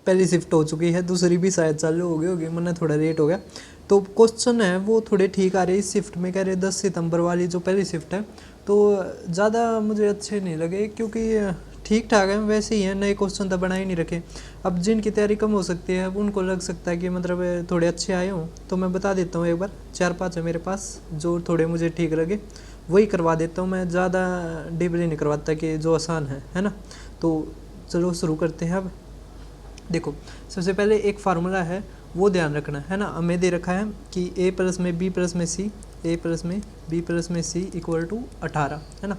पहली शिफ्ट हो चुकी है, दूसरी भी शायद चालू हो गई होगी, मैंने थोड़ा लेट हो गया। तो क्वेश्चन है वो थोड़े ठीक आ रहे इस शिफ्ट में, कह रहे 10 सितंबर वाली जो पहली शिफ्ट है, तो ज़्यादा मुझे अच्छे नहीं लगे क्योंकि ठीक ठाक है, वैसे ही है, नए क्वेश्चन तो बना ही नहीं रखे। अब जिनकी तैयारी कम हो सकती है अब उनको लग सकता है कि मतलब थोड़े अच्छे आए हों, तो मैं बता देता हूँ एक बार, 4-5 है मेरे पास जो थोड़े मुझे ठीक लगे वही करवा देता हूँ मैं, ज़्यादा डीपली नहीं करवाता कि जो आसान है ना। तो चलो शुरू करते हैं। अब देखो सबसे पहले एक फार्मूला है वो ध्यान रखना है ना। हमें दे रखा है कि a प्लस में b प्लस में c, a प्लस में b प्लस में c इक्वल टू 18 है ना।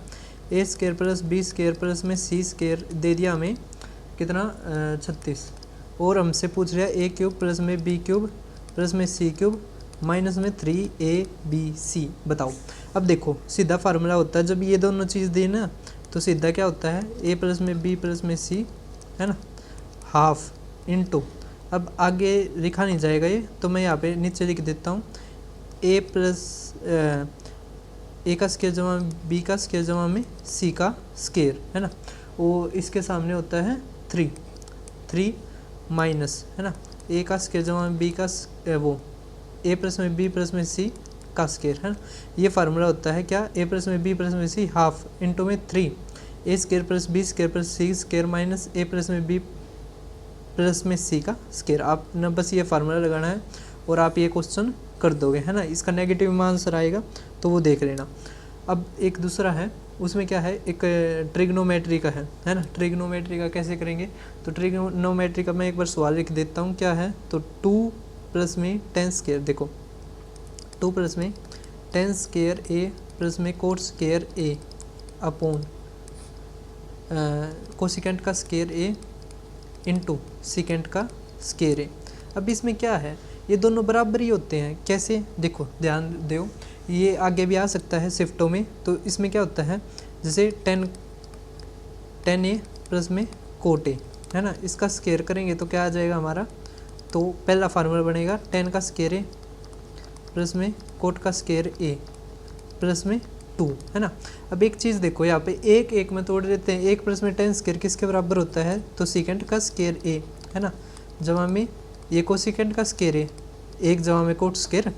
a square plus b square plus में c स्क्र दे दिया हमें कितना 36, और हमसे पूछ रहा है a क्यूब प्लस में b क्यूब प्लस में c क्यूब माइनस में 3ab बताओ। अब देखो सीधा फार्मूला होता है जब ये दोनों चीज़ दी ना, तो सीधा क्या होता है a प्लस में b प्लस में c है ना, हाफ इनटू, अब आगे लिखा नहीं जाएगा ये, तो मैं यहाँ पे नीचे लिख देता हूँ a प्लस ए का स्क्वायर जमा बी का स्क्वायर जमा में सी का स्क्वायर है ना, वो इसके सामने होता है 3 माइनस है ना, ए का स्क्वायर जमा बी का वो ए प्लस में बी प्लस में सी का स्क्वायर है ना। ये फार्मूला होता है क्या, ए प्लस में बी प्लस में सी हाफ इंटू में 3 A square plus B square plus C square minus A plus में बी प्लस में सी का स्क्वायर। आप न बस ये फार्मूला लगाना है और आप ये क्वेश्चन कर दोगे है ना। इसका नेगेटिव में आंसर आएगा तो वो देख लेना। अब एक दूसरा है उसमें क्या है, एक ट्रिग्नोमेट्री का है ना। ट्रिग्नोमेट्री का कैसे करेंगे, तो ट्रिग्नोमेट्री का मैं एक बार सवाल लिख देता हूँ क्या है, तो 2 प्लस में 10 स्क्वायर, देखो 2 प्लस में 10 स्क्वायर ए प्लस में कोट स्क्वायर ए अपॉन कोसिकेंट का स्क्वायर ए इंटू सिकेंट का स्क्वायर ए। अब इसमें क्या है, ये दोनों बराबर ही होते हैं। कैसे, देखो ध्यान दो, ये आगे भी आ सकता है शिफ्टों में। तो इसमें क्या होता है, जैसे 10 ए प्लस में कोट ए है ना, इसका स्क्वायर करेंगे तो क्या आ जाएगा हमारा, तो पहला फार्मूला बनेगा 10 का स्क्वायर ए प्लस में कोट का स्क्वायर ए प्लस में 2 है ना। अब एक चीज़ देखो यहाँ पे एक एक में तोड़ देते हैं, 1 प्लस में 10 स्क्वायर किसके बराबर होता है, तो सिकेंट का स्क्वायर ए है ना, जमा में ये कोसिकेंट का स्क्वायर ए, एक जमा में कोट स्क्वायर।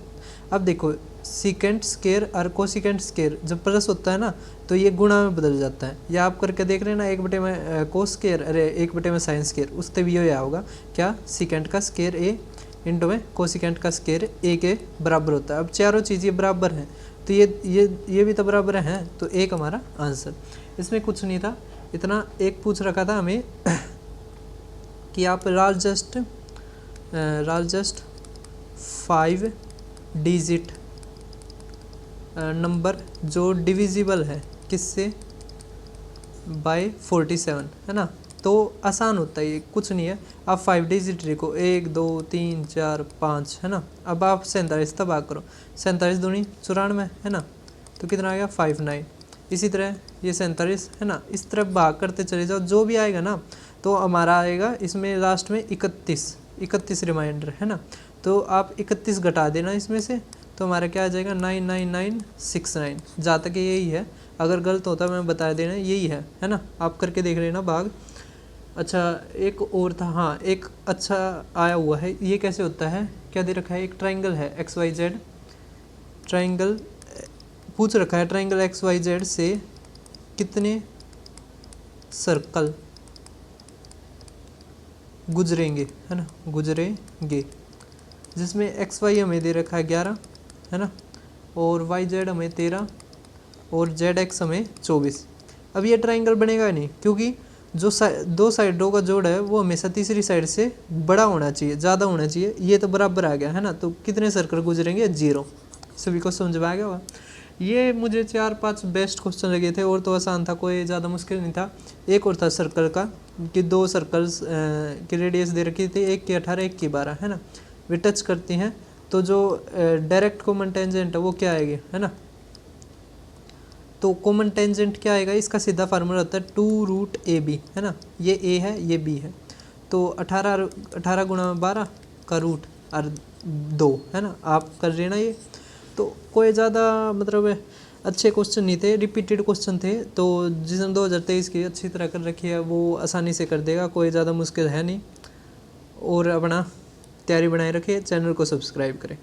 अब देखो सिकेंट स्क्वायर और कोसिकेंट स्क्वायर जब प्लस होता है ना तो ये गुणा में बदल जाता है। या आप करके देख रहे हैं ना, 1 बटे में कोस स्क्वायर, अरे 1 बटे में साइन स्क्वायर, उससे भी ये होगा क्या, सिकेंट का स्क्वायर ए इंटू में कोसिकेंट का स्क्वायर ए के बराबर होता है। अब चारों चीज़ें बराबर हैं तो ये भी तो बराबर हैं, तो एक हमारा आंसर। इसमें कुछ नहीं था इतना। एक पूछ रखा था हमें कि आप लार्जेस्ट 5 डिजिट नंबर जो डिविजिबल है किससे, बाय 47 है ना। तो आसान होता है ये, कुछ नहीं है। आप 5 डिजिट लिखो, 1 2 3 4 5 है ना। अब आप 47 तक भाग करो, 47 दूनी 94 है ना, तो कितना आ गया 59। इसी तरह ये 47 है ना, इस तरफ भाग करते चले जाओ, जो भी आएगा ना तो हमारा आएगा इसमें लास्ट में 31 रिमाइंडर है ना। तो आप 31 घटा देना इसमें से, तो हमारा क्या आ जाएगा 99969। जहाँ तक यही है, अगर गलत होता मैं बता देना, यही है ना। आप करके देख लेना भाग। अच्छा एक और था, हाँ एक अच्छा आया हुआ है, ये कैसे होता है, क्या दे रखा है, एक ट्राइंगल है XYZ ट्राइंगल पूछ रखा है, ट्राइंगल XYZ से कितने सर्कल गुजरेंगे है ना, गुजरेंगे, जिसमें XY हमें दे रखा है 11 है ना, और YZ हमें 13 और ZX हमें 24। अब ये ट्राइंगल बनेगा नहीं क्योंकि जो दो साइडों का जोड़ है वो हमेशा तीसरी साइड से बड़ा होना चाहिए, ज़्यादा होना चाहिए। ये तो बराबर आ गया है ना, तो कितने सर्कल गुजरेंगे, 0। सभी को समझ में आ गया होगा। ये मुझे 4-5 बेस्ट क्वेश्चन लगे थे, और तो आसान था, कोई ज़्यादा मुश्किल नहीं था। एक और था सर्कल का कि 2 सर्कल्स की रेडियस दे रखी थी, एक की 18 एक की 12 है ना, वे टच करती हैं तो जो डायरेक्ट कॉमन टेंजेंट है वो क्या आएगी है ना। तो कॉमन टेंजेंट क्या आएगा, इसका सीधा फार्मूला होता है 2√AB है ना, ये A है ये B है, तो 18 गुणा 12 का रूट और 2 है ना। आप कर रहे ना ये, तो कोई ज़्यादा मतलब अच्छे क्वेश्चन नहीं थे, रिपीटेड क्वेश्चन थे। तो जिसने 2023 की अच्छी तरह कर रखी है वो आसानी से कर देगा, कोई ज़्यादा मुश्किल है नहीं। और अपना तैयारी बनाए रखें, चैनल को सब्सक्राइब करें।